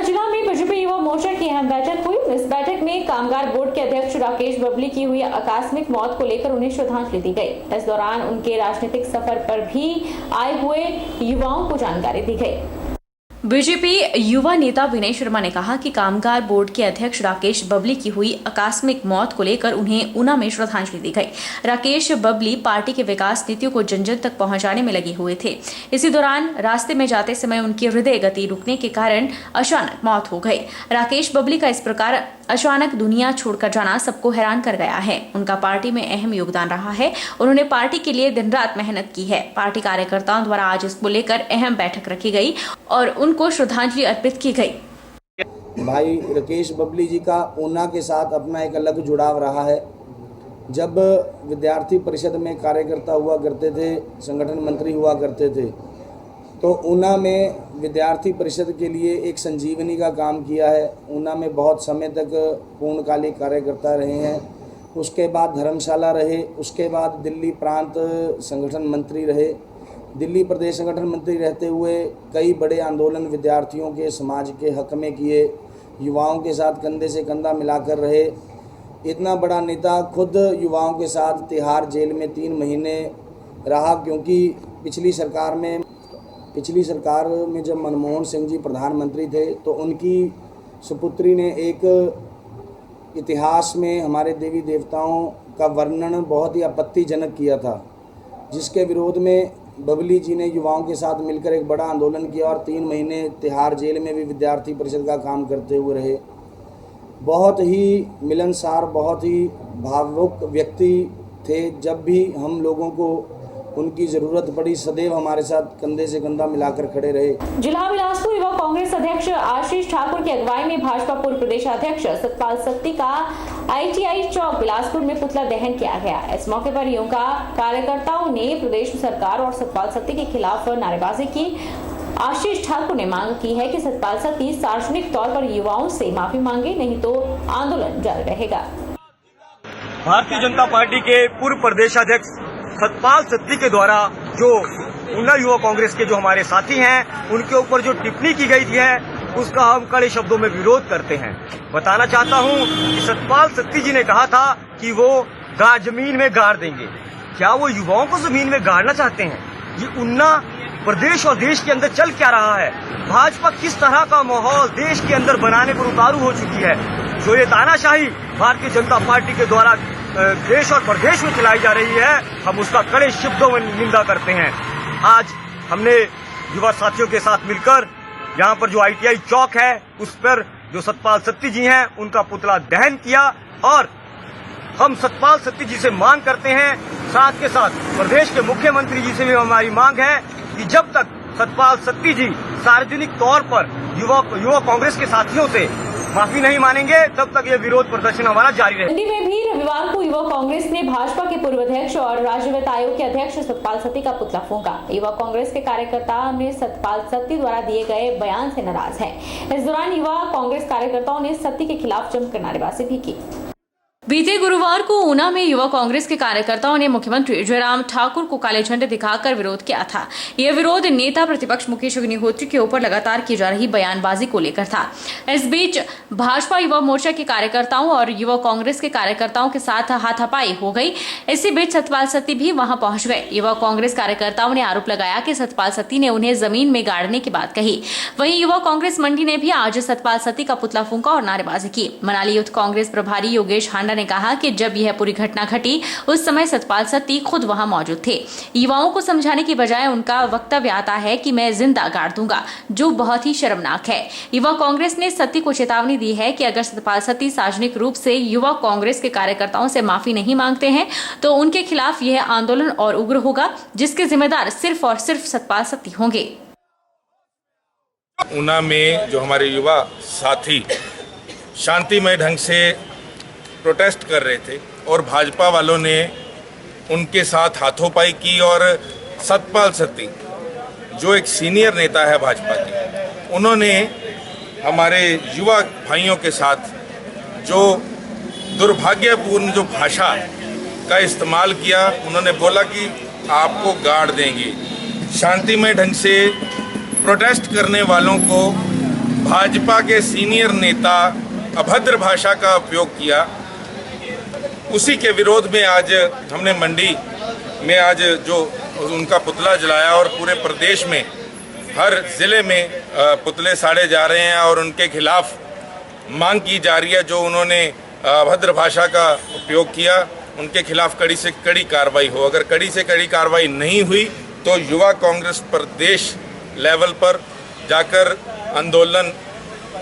ऊना जिला में बीजेपी युवा मोर्चा की अहम बैठक हुई। इस बैठक में कामगार बोर्ड के अध्यक्ष राकेश बबली की हुई आकस्मिक मौत को लेकर उन्हें श्रद्धांजलि दी गई। इस दौरान उनके राजनीतिक सफर पर भी आए हुए युवाओं को जानकारी दी गई। बीजेपी युवा नेता विनय शर्मा ने कहा कि कामगार बोर्ड के अध्यक्ष राकेश बबली की हुई आकस्मिक मौत को लेकर उन्हें ऊना में श्रद्धांजलि दी गई। राकेश बबली पार्टी के विकास नीतियों को जन जन तक पहुंचाने में लगे हुए थे। इसी दौरान रास्ते में जाते समय उनकी हृदय गति रुकने के कारण अचानक मौत हो गई। राकेश बबली का इस प्रकार अचानक दुनिया छोड़कर जाना सबको हैरान कर गया है। उनका पार्टी में अहम योगदान रहा है। उन्होंने पार्टी के लिए दिन रात मेहनत की है। पार्टी कार्यकर्ताओं द्वारा आज इसको लेकर अहम बैठक रखी गई और उनको श्रद्धांजलि अर्पित की गई। भाई राकेश बबली जी का ऊना के साथ अपना एक अलग जुड़ाव रहा है। जब विद्यार्थी परिषद में कार्यकर्ता हुआ करते थे, संगठन मंत्री हुआ करते थे, तो ऊना में विद्यार्थी परिषद के लिए एक संजीवनी का काम किया है। ऊना में बहुत समय तक पूर्णकालिक कार्यकर्ता रहे हैं। उसके बाद धर्मशाला रहे, उसके बाद दिल्ली प्रांत संगठन मंत्री रहे। दिल्ली प्रदेश संगठन मंत्री रहते हुए कई बड़े आंदोलन विद्यार्थियों के, समाज के हक में किए। युवाओं के साथ कंधे से कंधा मिलाकर रहे। इतना बड़ा नेता खुद युवाओं के साथ तिहाड़ जेल में 3 महीने रहा, क्योंकि पिछली सरकार में जब मनमोहन सिंह जी प्रधानमंत्री थे तो उनकी सुपुत्री ने एक इतिहास में हमारे देवी देवताओं का वर्णन बहुत ही आपत्तिजनक किया था, जिसके विरोध में बबली जी ने युवाओं के साथ मिलकर एक बड़ा आंदोलन किया और 3 महीने तिहाड़ जेल में भी विद्यार्थी परिषद का काम करते हुए रहे। बहुत ही मिलनसार, बहुत ही भावुक व्यक्ति थे। जब भी हम लोगों को उनकी जरूरत पड़ी, सदैव हमारे साथ कंधे से कंधा मिलाकर खड़े रहे। जिला बिलासपुर युवा कांग्रेस अध्यक्ष आशीष ठाकुर की अगुवाई में भाजपा पूर्व प्रदेश अध्यक्ष सतपाल सत्ती का ITI चौक बिलासपुर में पुतला दहन किया गया। इस मौके पर युवा कार्यकर्ताओं ने प्रदेश सरकार और सतपाल सत्ती के खिलाफ नारेबाजी की। आशीष ठाकुर ने मांग की है कि सतपाल सत्ती सार्वजनिक तौर पर युवाओं से माफी मांगे, नहीं तो आंदोलन जारी रहेगा। भारतीय जनता पार्टी के पूर्व प्रदेश अध्यक्ष सतपाल सत्ती के द्वारा जो ऊना युवा कांग्रेस के जो हमारे साथी हैं, उनके ऊपर जो टिप्पणी की गई थी उसका हम कड़े शब्दों में विरोध करते हैं। बताना चाहता हूं कि सतपाल सत्ती जी ने कहा था कि वो जमीन में गाड़ देंगे। क्या वो युवाओं को जमीन में गाड़ना चाहते हैं? ये ऊना प्रदेश और देश के अंदर चल क्या रहा है? भाजपा किस तरह का माहौल देश के अंदर बनाने पर उतारू हो चुकी है? जो ये तानाशाही भारतीय जनता पार्टी के द्वारा देश और प्रदेश में चलाई जा रही है, हम उसका कड़े शब्दों में निंदा करते हैं। आज हमने युवा साथियों के साथ मिलकर यहाँ पर जो ITI चौक है उस पर जो सतपाल सत्ती जी हैं उनका पुतला दहन किया और हम सतपाल सत्ती जी से मांग करते हैं, साथ के साथ प्रदेश के मुख्यमंत्री जी से भी हमारी मांग है कि जब तक सतपाल सत्ती जी सार्वजनिक तौर पर युवा कांग्रेस के साथियों से माफी नहीं मानेंगे, तब तक ये विरोध प्रदर्शन हमारा जारी रहेगा। दिल्ली में भी रविवार को युवा कांग्रेस ने भाजपा के पूर्व अध्यक्ष और राज्य वित्त आयोग के अध्यक्ष सतपाल सत्ती का पुतला फूंका। युवा कांग्रेस के कार्यकर्ताओं ने सतपाल सत्ती द्वारा दिए गए बयान से नाराज हैं। इस दौरान युवा कांग्रेस कार्यकर्ताओं ने सत्ती के खिलाफ जमकर नारेबाजी भी की। बीते गुरुवार को ऊना में युवा कांग्रेस के कार्यकर्ताओं ने मुख्यमंत्री जयराम ठाकुर को काले झंडे दिखाकर विरोध किया था। यह विरोध नेता प्रतिपक्ष मुकेश अग्निहोत्री के ऊपर लगातार की जा रही बयानबाजी को लेकर था। इस बीच भाजपा युवा मोर्चा के कार्यकर्ताओं और युवा कांग्रेस के कार्यकर्ताओं के साथ हाथापाई हो गई। इसी बीच सतपाल सत्ती भी वहां पहुंच गए। युवा कांग्रेस कार्यकर्ताओं ने आरोप लगाया कि सतपाल सत्ती ने उन्हें जमीन में गाड़ने की बात कही। वहीं युवा कांग्रेस मंडी ने भी आज सतपाल सत्ती का पुतला फूंका और नारेबाजी की। मनाली यूथ कांग्रेस प्रभारी योगेश हांडा ने कहा कि जब यह पूरी घटना घटी उस समय सतपाल सत्ती खुद वहां मौजूद थे। युवाओं को समझाने की बजाय उनका वक्तव्य आता है कि मैं जिंदा गाड़ दूंगा, जो बहुत ही शर्मनाक है। युवा कांग्रेस ने सत्ती को चेतावनी दी है कि अगर सतपाल सत्ती सार्वजनिक रूप से युवा कांग्रेस के कार्यकर्ताओं से माफी नहीं मांगते हैं तो उनके खिलाफ यह आंदोलन और उग्र होगा, जिसके जिम्मेदार सिर्फ और सिर्फ सतपाल सत्ती होंगे। ऊना में जो हमारे युवा साथी शांतिमय ढंग से प्रोटेस्ट कर रहे थे और भाजपा वालों ने उनके साथ हाथोपाई की और सतपाल सत्ती जो एक सीनियर नेता है भाजपा के, उन्होंने हमारे युवा भाइयों के साथ जो दुर्भाग्यपूर्ण जो भाषा का इस्तेमाल किया, उन्होंने बोला कि आपको गाड़ देंगे। शांतिमय ढंग से प्रोटेस्ट करने वालों को भाजपा के सीनियर नेता अभद्र भाषा का उपयोग किया, उसी के विरोध में आज हमने मंडी में आज जो उनका पुतला जलाया और पूरे प्रदेश में हर जिले में पुतले साड़े जा रहे हैं और उनके खिलाफ मांग की जा रही है। जो उन्होंने अभद्र भाषा का उपयोग किया उनके खिलाफ कड़ी से कड़ी कार्रवाई हो। अगर कड़ी से कड़ी कार्रवाई नहीं हुई तो युवा कांग्रेस प्रदेश लेवल पर जाकर आंदोलन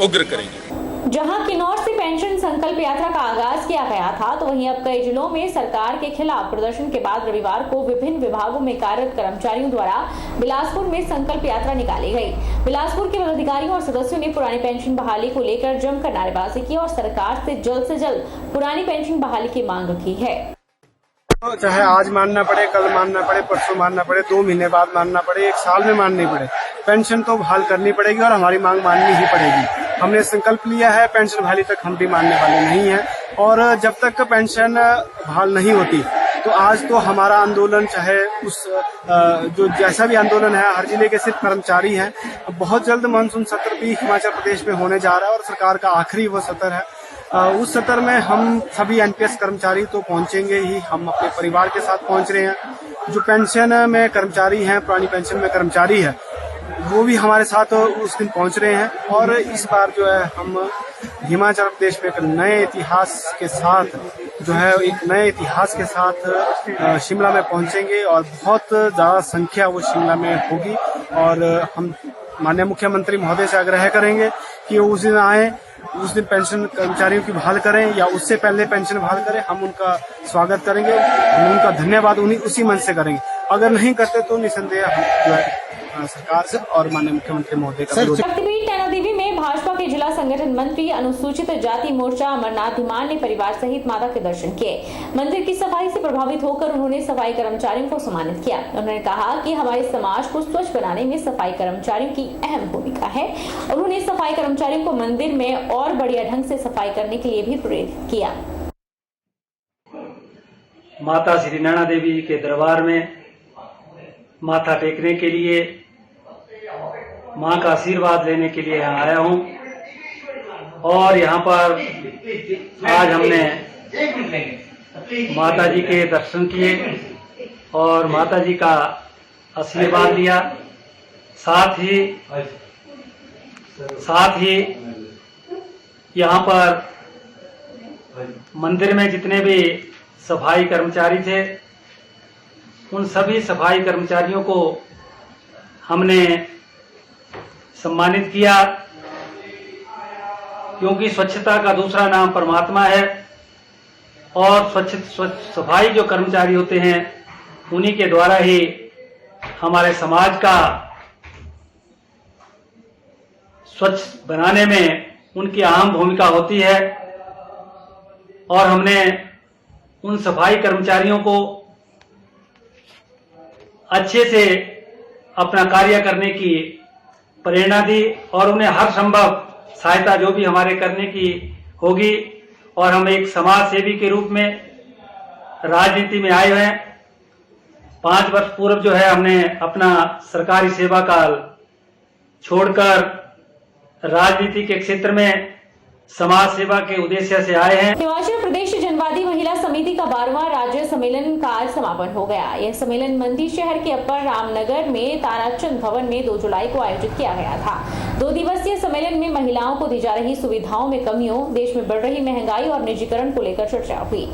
उग्र करेगी। जहां किन्नौर से पेंशन संकल्प यात्रा का आगाज किया गया था, तो वहीं अब कई जिलों में सरकार के खिलाफ प्रदर्शन के बाद रविवार को विभिन्न विभागों में कार्यरत कर्मचारियों द्वारा बिलासपुर में संकल्प यात्रा निकाली गई। बिलासपुर के पदाधिकारियों और सदस्यों ने पुरानी पेंशन बहाली को लेकर जमकर नारेबाजी की और सरकार से जल्द पुरानी पेंशन बहाली की मांग रखी है। चाहे आज मानना पड़े, कल मानना पड़े, परसों मानना पड़े, 2 महीने बाद मानना पड़े, 1 साल में माननी पड़े, पेंशन तो बहाल करनी पड़ेगी और हमारी मांग माननी ही पड़ेगी। हमने संकल्प लिया है, पेंशन बहाली तक हम भी मानने वाले नहीं हैं और जब तक पेंशन बहाल नहीं होती तो आज तो हमारा आंदोलन चाहे उस जो जैसा भी आंदोलन है, हर जिले के सिर्फ कर्मचारी हैं। बहुत जल्द मानसून सत्र भी हिमाचल प्रदेश में होने जा रहा है और सरकार का आखिरी वो सत्र है। उस सत्र में हम सभी एनपीएस कर्मचारी तो पहुंचेंगे ही, हम अपने परिवार के साथ पहुंच रहे हैं। जो पेंशन में कर्मचारी हैं, पुरानी पेंशन में कर्मचारी है, वो भी हमारे साथ उस दिन पहुंच रहे हैं और इस बार जो है हम हिमाचल प्रदेश में एक नए इतिहास के साथ शिमला में पहुंचेंगे और बहुत ज्यादा संख्या वो शिमला में होगी और हम माननीय मुख्यमंत्री महोदय से आग्रह करेंगे कि उस दिन आए, उस दिन पेंशन कर्मचारियों की बहाल करें या उससे पहले पेंशन बहाल करें। हम उनका स्वागत करेंगे, हम उनका धन्यवाद उसी मन से करेंगे। अगर नहीं करते तो निसंदेह हम जो है सरकार से और माननीय मुख्यमंत्री महोदय का विरोध। शक्तिपीठ नैना देवी में भाजपा के जिला संगठन मंत्री अनुसूचित जाति मोर्चा अमरनाथ धीमान ने परिवार सहित माता के दर्शन किए। मंदिर की सफाई से प्रभावित होकर उन्होंने सफाई कर्मचारियों को सम्मानित किया। उन्होंने कहा कि हमारे समाज को स्वच्छ बनाने में सफाई कर्मचारियों की अहम भूमिका है। उन्होंने सफाई कर्मचारियों को मंदिर में और बढ़िया ढंग से सफाई करने के लिए भी प्रेरित किया। माता श्री नैना देवी के दरबार में माथा टेकने के लिए, मां का आशीर्वाद लेने के लिए यहाँ आया हूँ और यहाँ पर आज हमने माता जी के दर्शन किए और माता जी का आशीर्वाद लिया। साथ ही यहाँ पर मंदिर में जितने भी सफाई कर्मचारी थे, उन सभी सफाई कर्मचारियों को हमने सम्मानित किया, क्योंकि स्वच्छता का दूसरा नाम परमात्मा है और स्वच्छ सफाई जो कर्मचारी होते हैं उन्हीं के द्वारा ही हमारे समाज का स्वच्छ बनाने में उनकी अहम भूमिका होती है। और हमने उन सफाई कर्मचारियों को अच्छे से अपना कार्य करने की प्रेरणा दी और उन्हें हर संभव सहायता जो भी हमारे करने की होगी। और हम एक समाज सेवी के रूप में राजनीति में आए हुए हैं। 5 वर्ष पूर्व जो है हमने अपना सरकारी सेवा काल छोड़कर राजनीति के क्षेत्र में समाज सेवा के उद्देश्य से आए हैं। हिमाचल प्रदेश जनवादी महिला समिति का 12वां राज्य सम्मेलन का आज समापन हो गया। यह सम्मेलन मंडी शहर के अपर रामनगर में ताराचंद भवन में 2 जुलाई को आयोजित किया गया था। 2 दिवसीय सम्मेलन में महिलाओं को दी जा रही सुविधाओं में कमियों, देश में बढ़ रही महंगाई और निजीकरण को लेकर चर्चा हुई।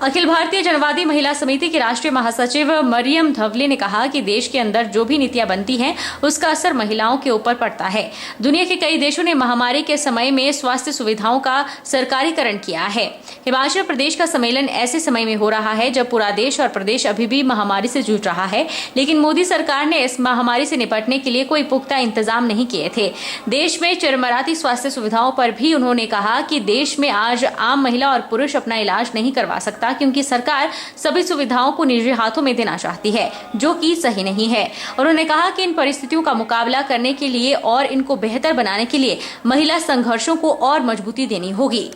अखिल भारतीय जनवादी महिला समिति की राष्ट्रीय महासचिव मरियम धवले ने कहा कि देश के अंदर जो भी नीतियां बनती हैं उसका असर महिलाओं के ऊपर पड़ता है। दुनिया के कई देशों ने महामारी के समय में स्वास्थ्य सुविधाओं का सरकारीकरण किया है। हिमाचल प्रदेश का सम्मेलन ऐसे समय में हो रहा है जब पूरा देश और प्रदेश अभी भी महामारी से जूझ रहा है, लेकिन मोदी सरकार ने इस महामारी से निपटने के लिए कोई पुख्ता इंतजाम नहीं किए थे। देश में चरमराती स्वास्थ्य सुविधाओं पर भी उन्होंने कहा कि देश में आज आम महिला और पुरुष अपना इलाज नहीं करवा सकता क्योंकि सरकार सभी सुविधाओं को निजी हाथों में देना चाहती है, जो कि सही नहीं है। उन्होंने कहा कि इन परिस्थितियों का मुकाबला करने के लिए और इनको बेहतर बनाने के लिए महिला संघर्षों को और मजबूती देनी होगी।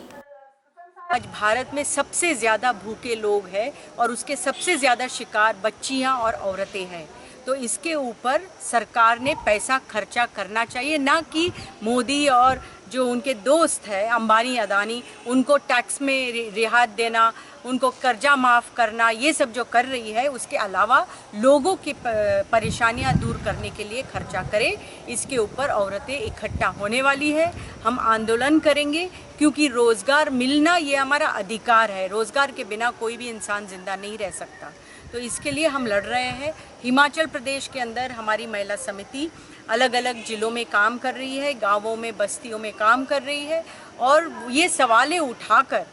आज भारत में सबसे ज़्यादा भूखे लोग हैं और उसके सबसे ज़्यादा शिकार बच्चियां और औरतें हैं। तो इसके ऊपर सरकार ने पैसा खर्चा करना चाहिए, ना कि मोदी और जो उनके दोस्त हैं अंबानी अदानी उनको टैक्स में रियायत देना, उनको कर्जा माफ़ करना, ये सब जो कर रही है उसके अलावा लोगों की परेशानियां दूर करने के लिए खर्चा करे। इसके ऊपर औरतें इकट्ठा होने वाली है, हम आंदोलन करेंगे क्योंकि रोज़गार मिलना ये हमारा अधिकार है। रोज़गार के बिना कोई भी इंसान ज़िंदा नहीं रह सकता, तो इसके लिए हम लड़ रहे हैं। हिमाचल प्रदेश के अंदर हमारी महिला समिति अलग अलग ज़िलों में काम कर रही है, गांवों में बस्तियों में काम कर रही है और ये सवालें उठाकर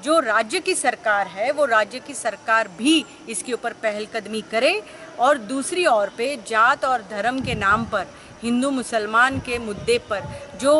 जो राज्य की सरकार है वो राज्य की सरकार भी इसके ऊपर पहलकदमी करे और दूसरी ओर पे जात और धर्म के नाम पर हिंदू मुसलमान के मुद्दे पर जो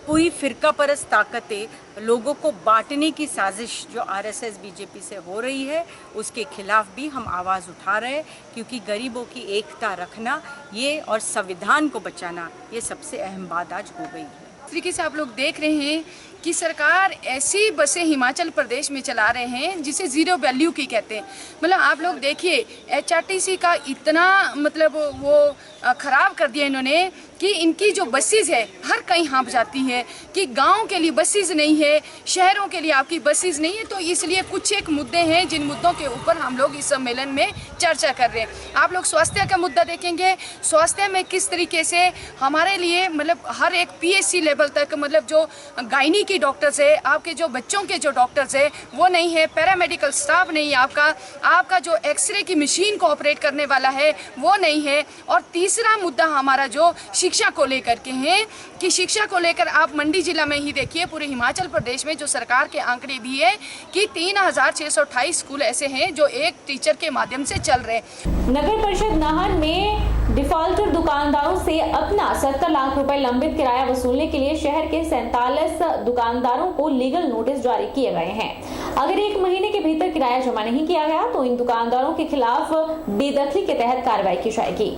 पूरी फिरका परस्त ताकतें लोगों को बांटने की साजिश जो आरएसएस बीजेपी से हो रही है उसके खिलाफ भी हम आवाज़ उठा रहे हैं, क्योंकि गरीबों की एकता रखना ये और संविधान को बचाना ये सबसे अहम बात आज हो गई है। इस तरीके से आप लोग देख रहे हैं कि सरकार ऐसी बसें हिमाचल प्रदेश में चला रहे हैं जिसे ज़ीरो वैल्यू की कहते हैं। मतलब आप लोग देखिए एचआरटीसी का इतना मतलब वो ख़राब कर दिया इन्होंने कि इनकी जो बसेस है हर कहीं हाँप जाती है कि गांव के लिए बसेस नहीं है, शहरों के लिए आपकी बसेस नहीं है। तो इसलिए कुछ एक मुद्दे हैं जिन मुद्दों के ऊपर हम लोग इस सम्मेलन में चर्चा कर रहे हैं। आप लोग स्वास्थ्य का मुद्दा देखेंगे, स्वास्थ्य में किस तरीके से हमारे लिए मतलब हर एक पीएचसी लेवल तक मतलब जो गायनी की डॉक्टर्स है, आपके जो बच्चों के जो डॉक्टर्स है वो नहीं है, पैरामेडिकल स्टाफ नहीं है, आपका जो एक्सरे की मशीन को ऑपरेट करने वाला है वो नहीं है। और तीसरा मुद्दा हमारा जो शिक्षा को लेकर के हैं कि शिक्षा को लेकर आप मंडी जिला में ही देखिए, पूरे हिमाचल प्रदेश में जो सरकार के आंकड़े भी है कि 3628 स्कूल ऐसे हैं जो एक टीचर के माध्यम से चल रहे हैं। नगर परिषद नाहन में डिफॉल्टर दुकानदारों से अपना 70 लाख रुपए लंबित किराया वसूलने के लिए शहर के 47 दुकानदारों को लीगल नोटिस जारी किए गए हैं। अगर 1 महीने के भीतर किराया जमा नहीं किया गया तो इन दुकानदारों के खिलाफ बेदखली के तहत कार्रवाई की जाएगी।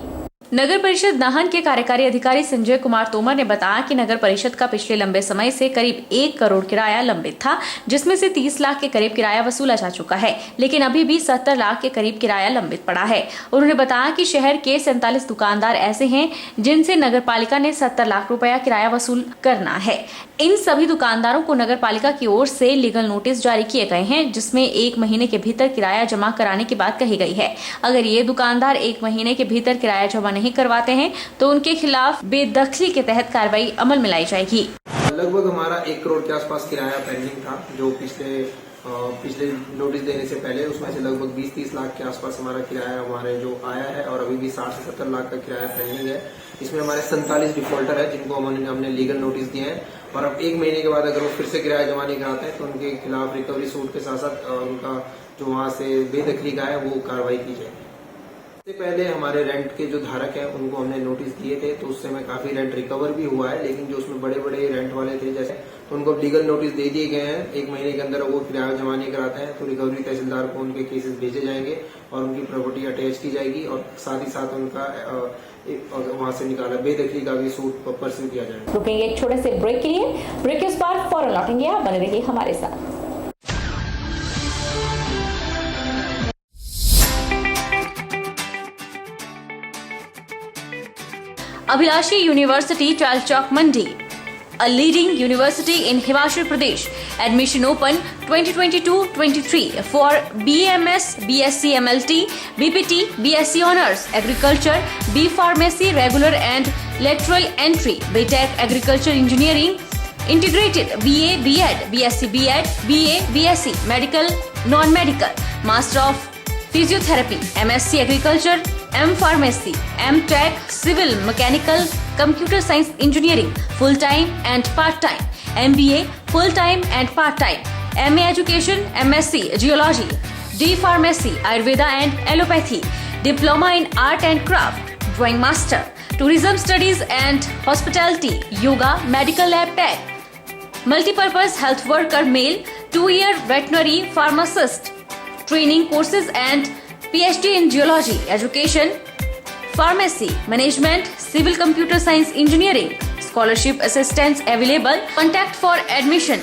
नगर परिषद नाहन के कार्यकारी अधिकारी संजय कुमार तोमर ने बताया कि नगर परिषद का पिछले लंबे समय से करीब 1 करोड़ किराया लंबित था, जिसमें से 30 लाख के करीब किराया वसूला जा चुका है, लेकिन अभी भी 70 लाख के करीब किराया लंबित पड़ा है। उन्होंने बताया कि शहर के 47 दुकानदार ऐसे हैं जिनसे नगर पालिका ने 70 लाख रुपया किराया वसूल करना है। इन सभी दुकानदारों को नगर पालिका की ओर से लीगल नोटिस जारी किए गए हैं, जिसमें 1 महीने के भीतर किराया जमा कराने की बात कही गई है। अगर ये दुकानदार 1 महीने के भीतर किराया जमा नहीं करवाते हैं तो उनके खिलाफ बेदखली के तहत कार्रवाई अमल में लाई जाएगी। लगभग हमारा 1 करोड़ के आसपास किराया पेंडिंग था, जो पिछले नोटिस देने से पहले उसमें से लगभग 20-30 लाख के आसपास हमारा किराया हमारे जो आया है और अभी भी 60 से 70 लाख का किराया पेंडिंग है। इसमें हमारे 47 डिफॉल्टर है जिनको हमने लीगल नोटिस दिए हैं और अब 1 महीने के बाद अगर वो फिर से किराया जमा नहीं कराते हैं तो उनके खिलाफ रिकवरी सूट के साथ साथ उनका जो वहाँ से बेदखली का है वो कार्रवाई की जाएगी। इससे पहले हमारे रेंट के जो धारक हैं उनको हमने नोटिस दिए थे तो उससे में काफी रेंट रिकवर भी हुआ है, लेकिन जो उसमें बड़े बड़े रेंट वाले थे जैसे तो उनको लीगल नोटिस दे दिए गए हैं। 1 महीने के अंदर वो किराया जमा नहीं कराते हैं तो रिकवरी तहसीलदार को उनके केसेस भेजे जाएंगे और उनकी प्रॉपर्टी अटैच की जाएगी और साथ ही साथ उनका वहाँ से निकाला बेदखली का भी सूट परस्यू किया जाएगा। रुकेंगे एक छोटे से ब्रेक के लिए, ब्रेक के उस पार फौरन लौटेंगे, आप बने रहिए हमारे साथ। Abhilashi University, Chal Chowk, Mandi, a leading university in Himachal Pradesh. Admission open 2022-23 for BMS, BSc MLT, BPT, BSc Honours, Agriculture, B Pharmacy, Regular and Lateral Entry, BTech Agriculture Engineering, Integrated, BA, B.Ed, BSc, B.Ed, BA, BSc, Medical, Non-Medical, Master of Physiotherapy, MSc Agriculture, M Pharmacy, M Tech, Civil, Mechanical, Computer Science Engineering, full-time and part-time, MBA, full-time and part-time, MA Education, MSc Geology, D Pharmacy, Ayurveda and Allopathy, Diploma in Art and Craft, Drawing Master, Tourism Studies and Hospitality, Yoga, Medical Lab Tech, Multipurpose Health Worker Male, 2-year Veterinary Pharmacist, Training Courses and PhD in Geology, Education, Pharmacy, Management, Civil Computer Science Engineering, Scholarship Assistance available. Contact for admission